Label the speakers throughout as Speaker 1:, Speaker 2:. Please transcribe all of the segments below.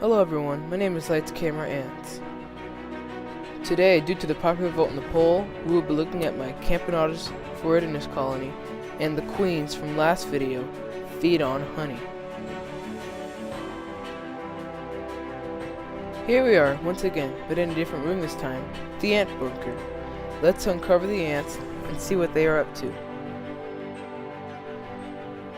Speaker 1: Hello everyone, my name is Lights Camera Ants. Today, due to the popular vote in the poll, we will be looking at my Camponotus foridinus colony and the queens from last video feed on honey. Here we are, once again, but in a different room this time, the ant bunker. Let's uncover the ants and see what they are up to.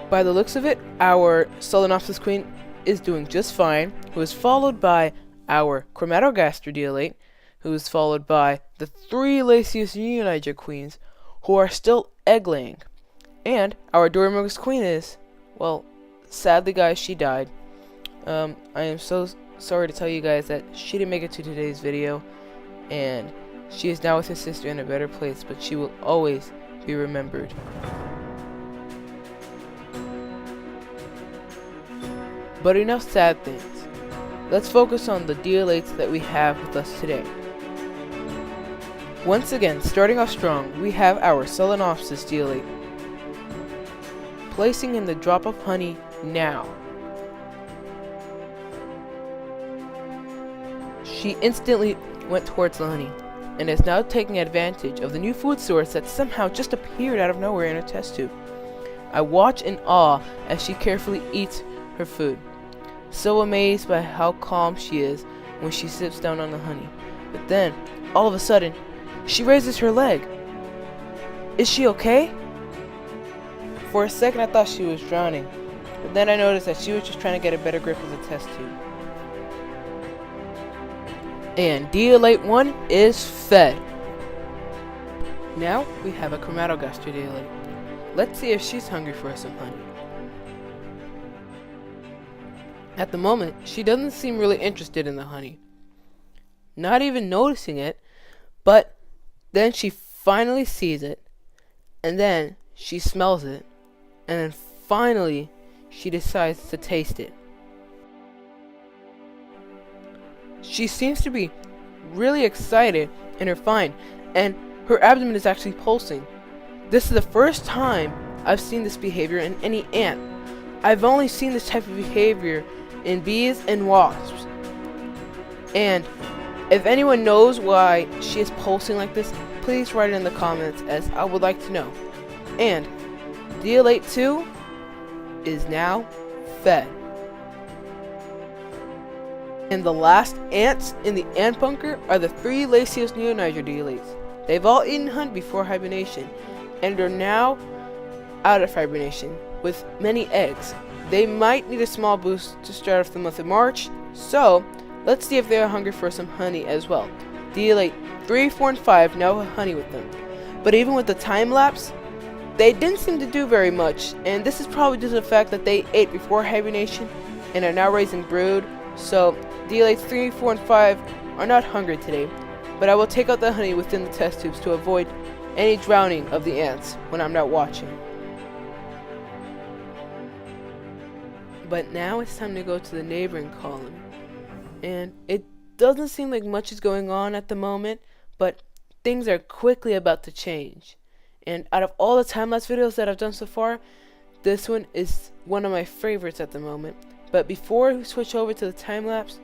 Speaker 1: By the looks of it, our Solenopsis queen is doing just fine, who is followed by our Chromatogaster dealate, who is followed by the 3 Lasius unioniger queens, who are still egg-laying. And our Dorymyrmex queen is, well, sadly guys, she died. I am so sorry to tell you guys that she didn't make it to today's video, and she is now with her sister in a better place, but she will always be remembered. But enough sad things. Let's focus on the dealates that we have with us today. Once again, starting off strong, we have our Solenopsis dealate, placing in the drop of honey now. She instantly went towards the honey, and is now taking advantage of the new food source that somehow just appeared out of nowhere in her test tube. I watch in awe as she carefully eats her food, so amazed by how calm she is when she sips down on the honey. But then, all of a sudden, she raises her leg. Is she okay? For a second I thought she was drowning, but then I noticed that she was just trying to get a better grip of the test tube. And dealate 1 is fed. Now we have a Chromatogaster dealate. Let's see if she's hungry for some honey. At the moment, she doesn't seem really interested in the honey. Not even noticing it, but then she finally sees it, and then she smells it, and then finally she decides to taste it. She seems to be really excited in her find, and her abdomen is actually pulsing. This is the first time I've seen this behavior in any ant. I've only seen this type of behavior in bees and wasps. And if anyone knows why she is pulsing like this, please write it in the comments, as I would like to know. And dealate 2 is now fed. And the last ants in the ant bunker are the 3 Lasius unioniger dealates. They've all eaten honey before hibernation and are now out of hibernation with many eggs. They might need a small boost to start off the month of March, so let's see if they are hungry for some honey as well. Dealate 3, 4, and 5 now have honey with them. But even with the time lapse, they didn't seem to do very much, and this is probably due to the fact that they ate before hibernation and are now raising brood. So dealates 3, 4, and 5 are not hungry today, but I will take out the honey within the test tubes to avoid any drowning of the ants when I'm not watching. But now it's time to go to the neighboring colony, and it doesn't seem like much is going on at the moment, but things are quickly about to change. And out of all the time-lapse videos that I've done so far, this one is one of my favorites at the moment. But before we switch over to the time-lapse,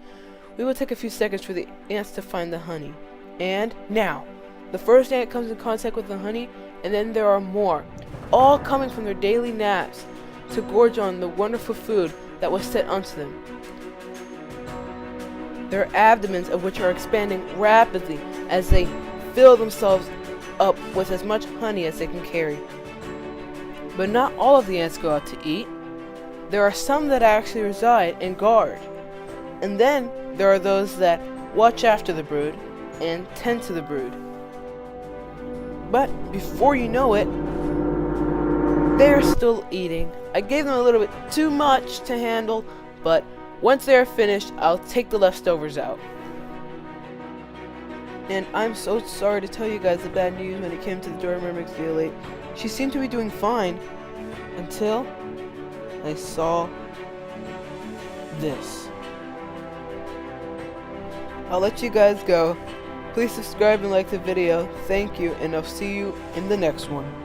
Speaker 1: we will take a few seconds for the ants to find the honey. And now, the first ant comes in contact with the honey, and then there are more, all coming from their daily naps to gorge on the wonderful food that was set onto them. Their abdomens of which are expanding rapidly as they fill themselves up with as much honey as they can carry. But not all of the ants go out to eat. There are some that actually reside and guard. And then there are those that watch after the brood and tend to the brood. But before you know it, they're still eating. I gave them a little bit too much to handle, but once they're finished, I'll take the leftovers out. And I'm so sorry to tell you guys the bad news when it came to the Dorymyrmex dealate. She seemed to be doing fine until I saw this. I'll let you guys go. Please subscribe and like the video. Thank you, and I'll see you in the next one.